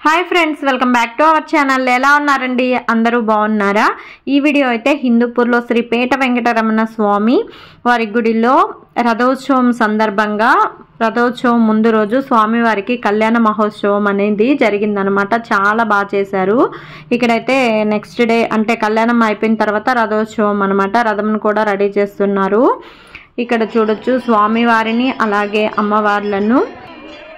Hi friends welcome back to our channel ఎలా ఉన్నారండి అందరూ బాగున్నారా ఈ వీడియో అయితే హిందూపూర్లో శ్రీ పేట వెంకటరమణ స్వామి వారి గుడిలో రథోత్సవం సందర్భంగా రథోత్సవం ముందు రోజు స్వామి వారికి కళ్యాణ మహోత్సవం అనేది జరిగిందన్నమాట చాలా బాగా చేశారు ఇక్కడైతే నెక్స్ట్ డే అంటే కళ్యాణం అయిపోయిన తర్వాత రథోత్సవం అన్నమాట రథంను కూడా రెడీ చేస్తున్నారు ఇక్కడ చూడొచ్చు స్వామి వారిని అలాగే అమ్మవార్లను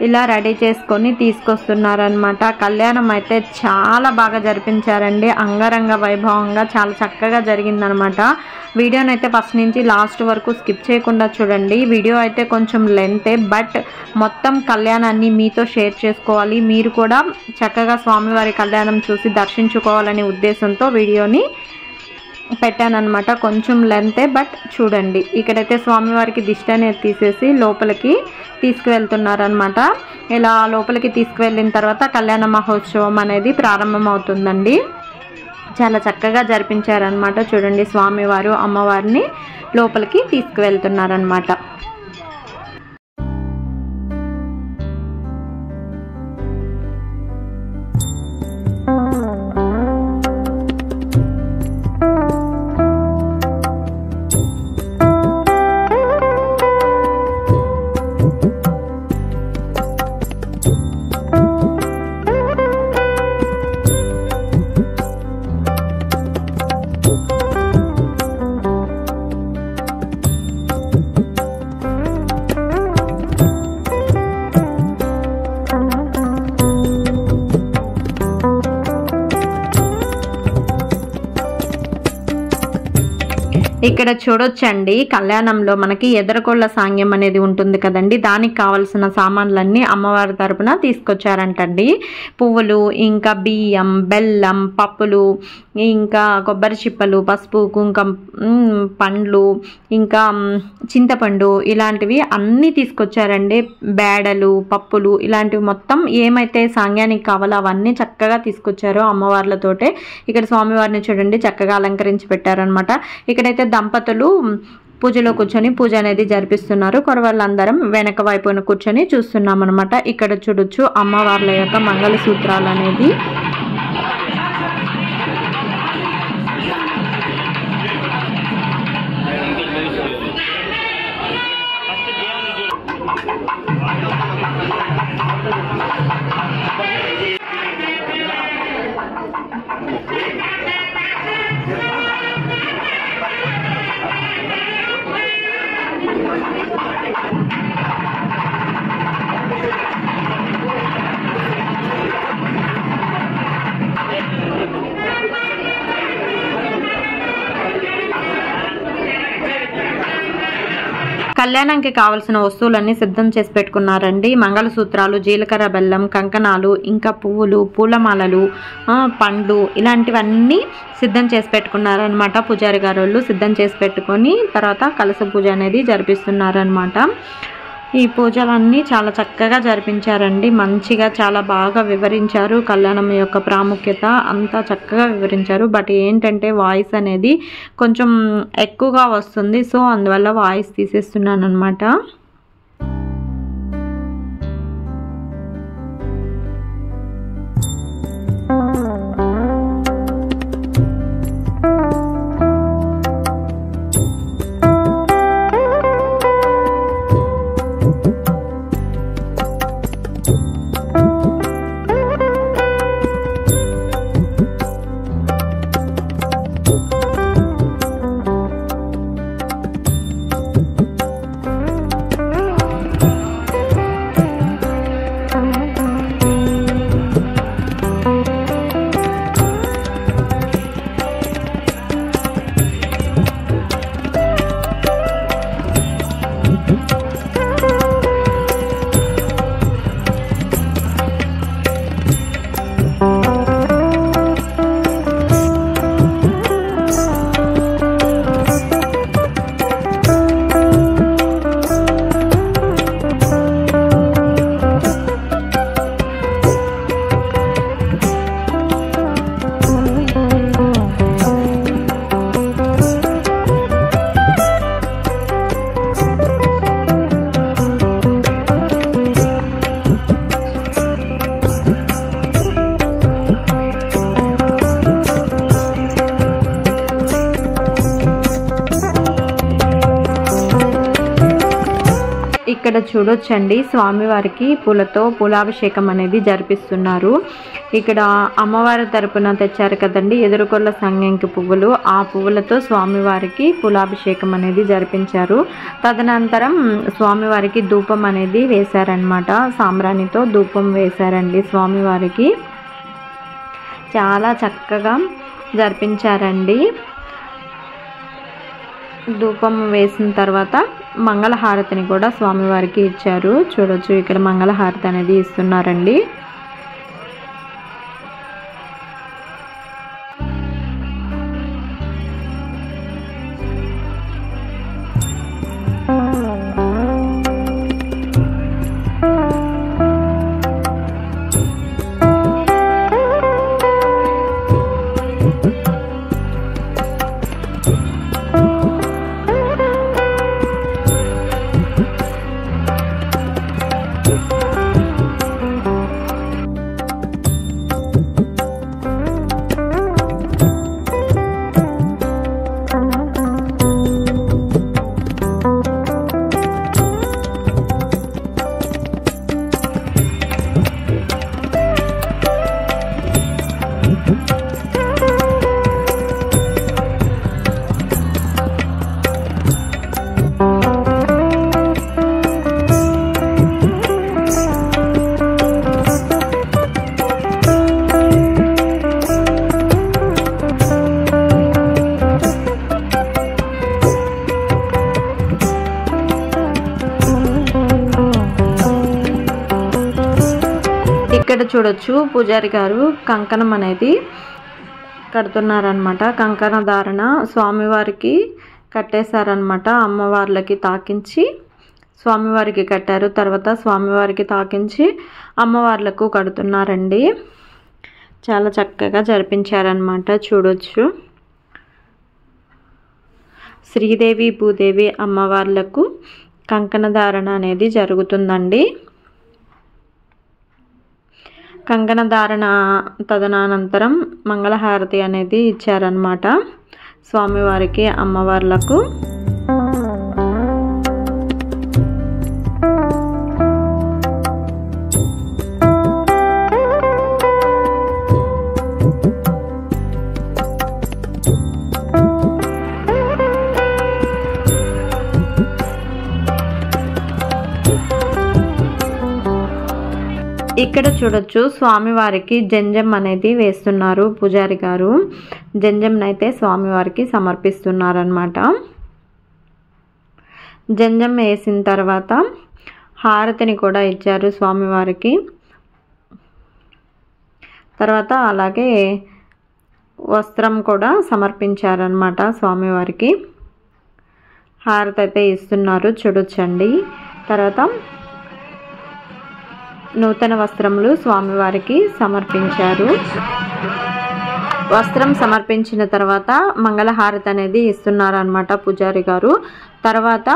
ఇలా రెడీ చేసుకొని తీసుకొస్తున్నారన్నమాట కళ్యాణం అయితే చాలా బాగా జరిపించారండి అంగరంగ వైభవంగా చాలా చక్కగా జరిగిందన్నమాట వీడియోని అయితే ఫస్ట్ నుంచి లాస్ట్ వరకు స్కిప్ చేయకుండా చూడండి వీడియో అయితే కొంచెం లెంతే బట్ మొత్తం కళ్యాణాన్ని మీతో షేర్ చేసుకోవాలి మీరు కూడా చక్కగా స్వామివారి కళ్యాణం చూసి దర్శించుకోవాలనే ఉద్దేశంతో వీడియోని పెట్టానన్నమాట కొంచెం లెంతే బట్ చూడండి ఇక్కడైతే స్వామివారికి దిష్టి అనేది తీసేసి లోపలికి తీసుకువెళ్తున్నారన్నమాట ఇలా లోపలికి తీసుకువెళ్ళిన తర్వాత కళ్యాణ మహోత్సవం అనేది ప్రారంభమవుతుందండి చాలా చక్కగా జరిపించారన్నమాట చూడండి స్వామివారు అమ్మవారిని లోపలికి తీసుకువెళ్తున్నారన్నమాట ఇక్కడ చూడొచ్చండి కళ్యాణంలో మనకి ఎదరకొళ్ళ సాంగ్యం అనేది ఉంటుంది కదండి దానికి కావాల్సిన సామాన్లన్నీ అమ్మవారి తరపున తీసుకొచ్చారంటండి పువ్వులు ఇంకా బియ్యం బెల్లం పప్పులు ఇంకా కొబ్బరి చిప్పలు పసుపు కుంకం పండ్లు ఇంకా చింతపండు ఇలాంటివి అన్నీ తీసుకొచ్చారండి బేడలు పప్పులు ఇలాంటివి మొత్తం ఏమైతే సాంగ్యానికి కావాలో అవన్నీ చక్కగా తీసుకొచ్చారో అమ్మవార్లతోటే ఇక్కడ స్వామివారిని చూడండి చక్కగా అలంకరించి పెట్టారనమాట ఇక్కడైతే దంపతులు పూజలో కూర్చొని పూజ అనేది జరిపిస్తున్నారు కొరవాళ్ళందరం వెనక వైపున కూర్చొని చూస్తున్నాం అనమాట ఇక్కడ చూడొచ్చు అమ్మవార్ల యొక్క మంగళసూత్రాలు అనేది కళ్యాణానికి కావాల్సిన వస్తువులన్నీ సిద్ధం చేసి పెట్టుకున్నారండి మంగళసూత్రాలు జీలకర్ర బెల్లం కంకణాలు ఇంకా పువ్వులు పూలమాలలు పండ్లు ఇలాంటివన్నీ సిద్ధం చేసి పెట్టుకున్నారనమాట పూజారి గారు వాళ్ళు సిద్ధం చేసి పెట్టుకొని తర్వాత కలశ పూజ అనేది జరిపిస్తున్నారనమాట ఈ పూజలన్నీ చాలా చక్కగా జరిపించారండి మంచిగా చాలా బాగా వివరించారు కళ్యాణం యొక్క ప్రాముఖ్యత అంతా చక్కగా వివరించారు బట్ ఏంటంటే వాయిస్ అనేది కొంచెం ఎక్కువగా వస్తుంది సో అందువల్ల వాయిస్ తీసేస్తున్నాను అనమాట ఇక్కడ చూడొచ్చండి స్వామివారికి పూలతో పూలాభిషేకం అనేది జరిపిస్తున్నారు. ఇక్కడ అమ్మవారి తరపున తెచ్చారు కదండి ఎదురుకొల్ల సంగంకి పువ్వులు, ఆ పువ్వులతో స్వామివారికి పూలాభిషేకం అనేది జరిపించారు. తదనంతరం స్వామివారికి ధూపం అనేది వేశారనమాట. సాంబ్రాణితో ధూపం వేశారండి స్వామివారికి. చాలా చక్కగా జరిపించారండి. ధూపం వేసిన తర్వాత మంగళహారతిని కూడా స్వామివారికి ఇచ్చారు. చూడొచ్చు ఇక్కడ మంగళహారతి అనేది ఇస్తున్నారండి. ఇక్కడ చూడొచ్చు పూజారి గారు కంకణం అనేది కడుతున్నారనమాట. కంకణ ధారణ స్వామివారికి కట్టేశారనమాట. అమ్మవార్లకి తాకించి స్వామివారికి కట్టారు. తర్వాత స్వామివారికి తాకించి అమ్మవార్లకు కడుతున్నారండి. చాలా చక్కగా జరిపించారనమాట. చూడొచ్చు శ్రీదేవి భూదేవి అమ్మవార్లకు కంకణ ధారణ అనేది జరుగుతుందండి. కంకణ ధారణ తదనంతరం మంగళహారతి అనేది ఇచ్చారనమాట స్వామివారికి అమ్మవార్లకు. ఇక్కడ చూడొచ్చు స్వామివారికి జంజం అనేది వేస్తున్నారు పూజారి గారు. జంజంనైతే స్వామివారికి సమర్పిస్తున్నారనమాట. జంజం వేసిన తర్వాత హారతిని కూడా ఇచ్చారు స్వామివారికి. తర్వాత అలాగే వస్త్రం కూడా సమర్పించారనమాట స్వామివారికి. హారతి అయితే ఇస్తున్నారు చూడొచ్చండి. తర్వాత నూతన వస్త్రములు స్వామివారికి సమర్పించారు. వస్త్రం సమర్పించిన తర్వాత మంగళహారతి అనేది ఇస్తున్నారనమాట పూజారి గారు. తర్వాత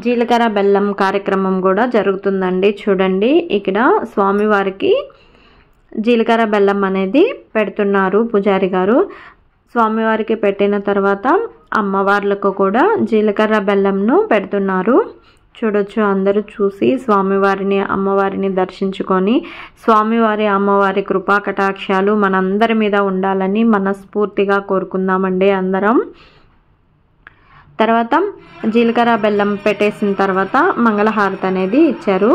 జీలకర్ర బెల్లం కార్యక్రమం కూడా జరుగుతుందండి. చూడండి ఇక్కడ స్వామివారికి జీలకర్ర బెల్లం అనేది పెడుతున్నారు పూజారి గారు. స్వామివారికి పెట్టిన తర్వాత అమ్మవార్లకు కూడా జీలకర్ర బెల్లంను పెడుతున్నారు. చూడొచ్చు అందరూ చూసి స్వామివారిని అమ్మవారిని దర్శించుకొని స్వామివారి అమ్మవారి కృపా కటాక్షాలు మనందరి మీద ఉండాలని మనస్ఫూర్తిగా కోరుకుందామండి అందరం. తర్వాత జీలకర్ర బెల్లం పెట్టేసిన తర్వాత మంగళహారతి అనేది ఇచ్చారు.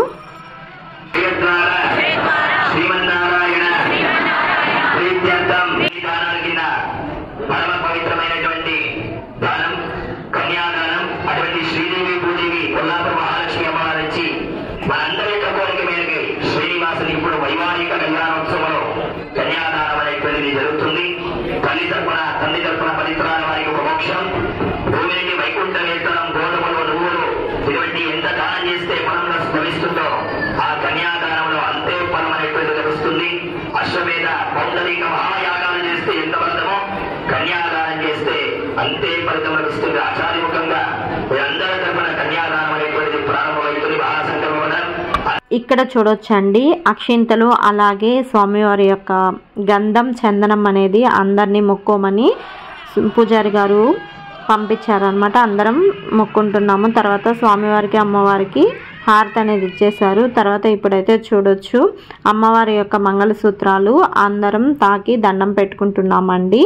అశ్వమేధ పౌండరీక మహాయాగాలు చేస్తే ఎంత ఫలితమో కన్యాదానం చేస్తే అంతే ఫలితం లభిస్తుంది. ఆచార్యముఖంగా అందరి తరపున కన్యాదానం అనేటువంటిది ప్రారంభమవుతుంది. మహాసంకల్పం ఇక్కడ చూడొచ్చండి అక్షింతలు అలాగే స్వామివారి యొక్క గంధం చందనం అనేది అందరినీ మొక్కోమని పూజారి గారు పంపించారనమాట. అందరం మొక్కుంటున్నాము. తర్వాత స్వామివారికి అమ్మవారికి హారతి అనేది ఇచ్చేశారు. తర్వాత ఇప్పుడైతే చూడొచ్చు అమ్మవారి యొక్క మంగళసూత్రాలు అందరం తాకి దండం పెట్టుకుంటున్నామండి.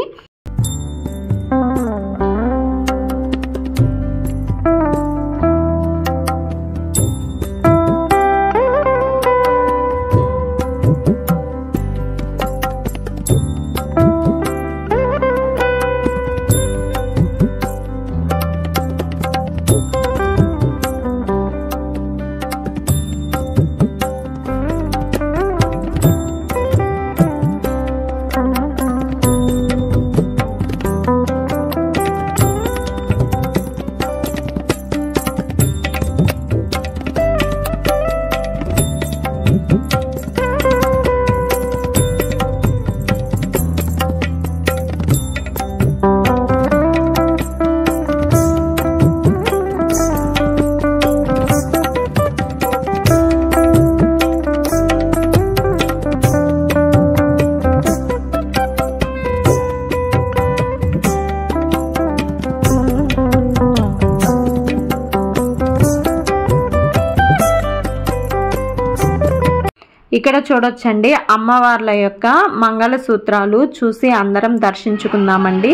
ఇక్కడ చూడొచ్చండి అమ్మవార్ల యొక్క మంగళసూత్రాలు చూసి అందరం దర్శించుకుందామండి.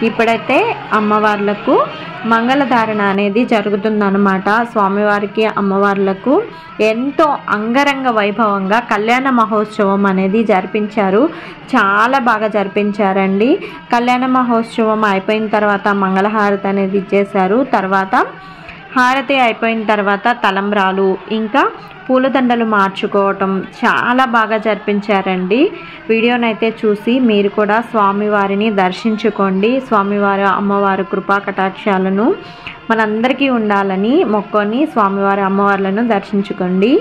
ఇప్పుడైతే అమ్మవార్లకు మంగళధారణ అనేది జరుగుతుందన్నమాట. స్వామివారికి అమ్మవార్లకు ఎంతో అంగరంగ వైభవంగా కళ్యాణ మహోత్సవం అనేది జరిపించారు. చాలా బాగా జరిపించారండి. కళ్యాణ మహోత్సవం అయిపోయిన తర్వాత మంగళహారతి అనేది ఇచ్చేశారు. తర్వాత హారతి అయిపోయిన తర్వాత తలంబ్రాలు ఇంకా పూలదండలు మార్చుకోవటం చాలా బాగా జరిపించారండి. వీడియోనైతే చూసి మీరు కూడా స్వామివారిని దర్శించుకోండి. స్వామివారి అమ్మవారి కృపా కటాక్షాలను మనందరికీ ఉండాలని మొక్కుని స్వామివారి అమ్మవార్లను దర్శించుకోండి.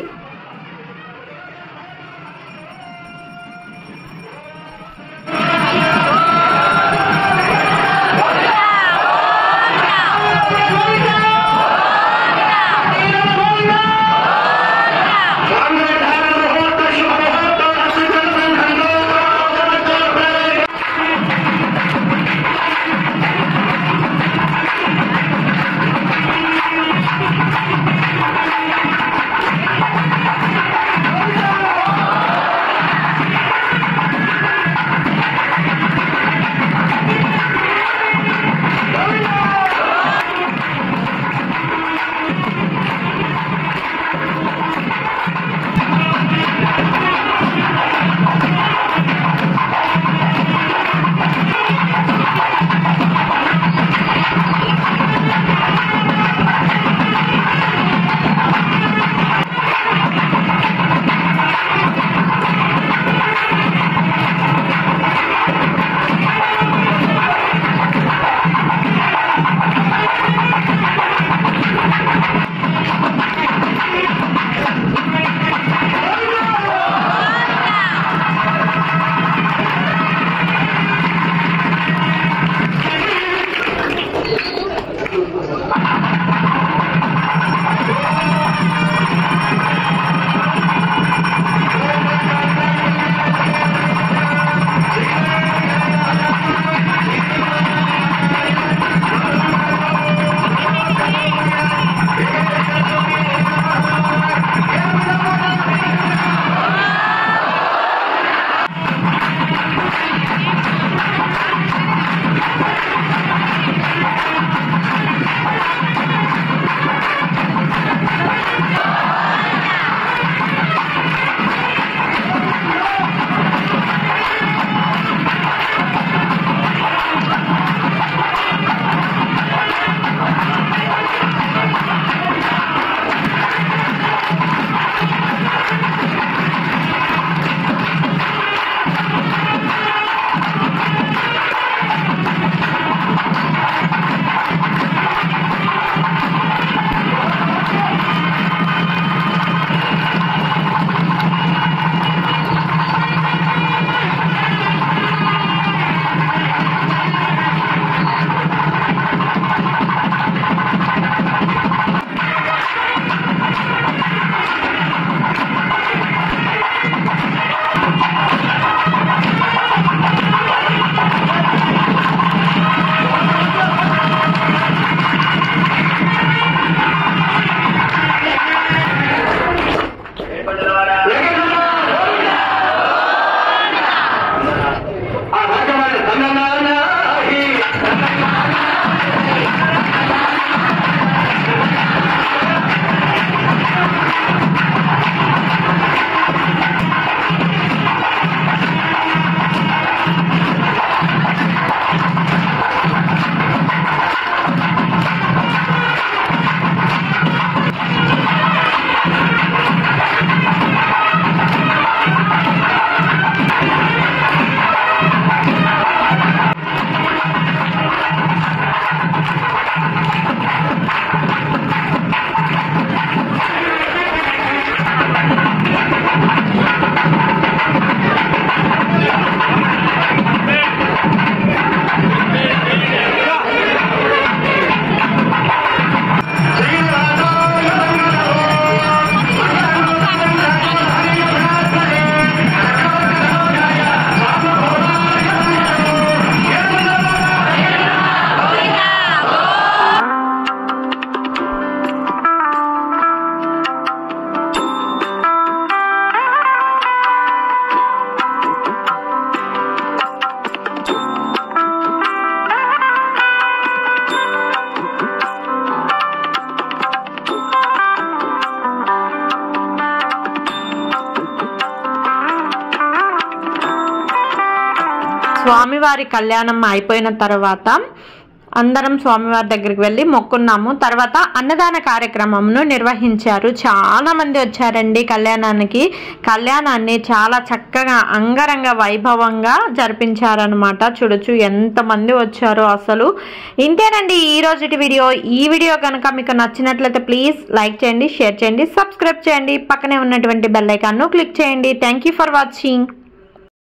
స్వామివారి కళ్యాణం అయిపోయిన తర్వాత అందరం స్వామివారి దగ్గరికి వెళ్ళి మొక్కున్నాము. తర్వాత అన్నదాన కార్యక్రమంను నిర్వహించారు. చాలా మంది వచ్చారండి కళ్యాణానికి. కళ్యాణాన్ని చాలా చక్కగా అంగరంగ వైభవంగా జరిపించారనమాట. చూడొచ్చు ఎంతమంది వచ్చారో అసలు. ఇంతేనండి ఈ రోజుటి వీడియో. ఈ వీడియో కనుక మీకు నచ్చినట్లయితే ప్లీజ్ లైక్ చేయండి, షేర్ చేయండి, సబ్స్క్రైబ్ చేయండి, పక్కనే ఉన్నటువంటి బెల్ ఐకాన్ను క్లిక్ చేయండి. Thank you for watching.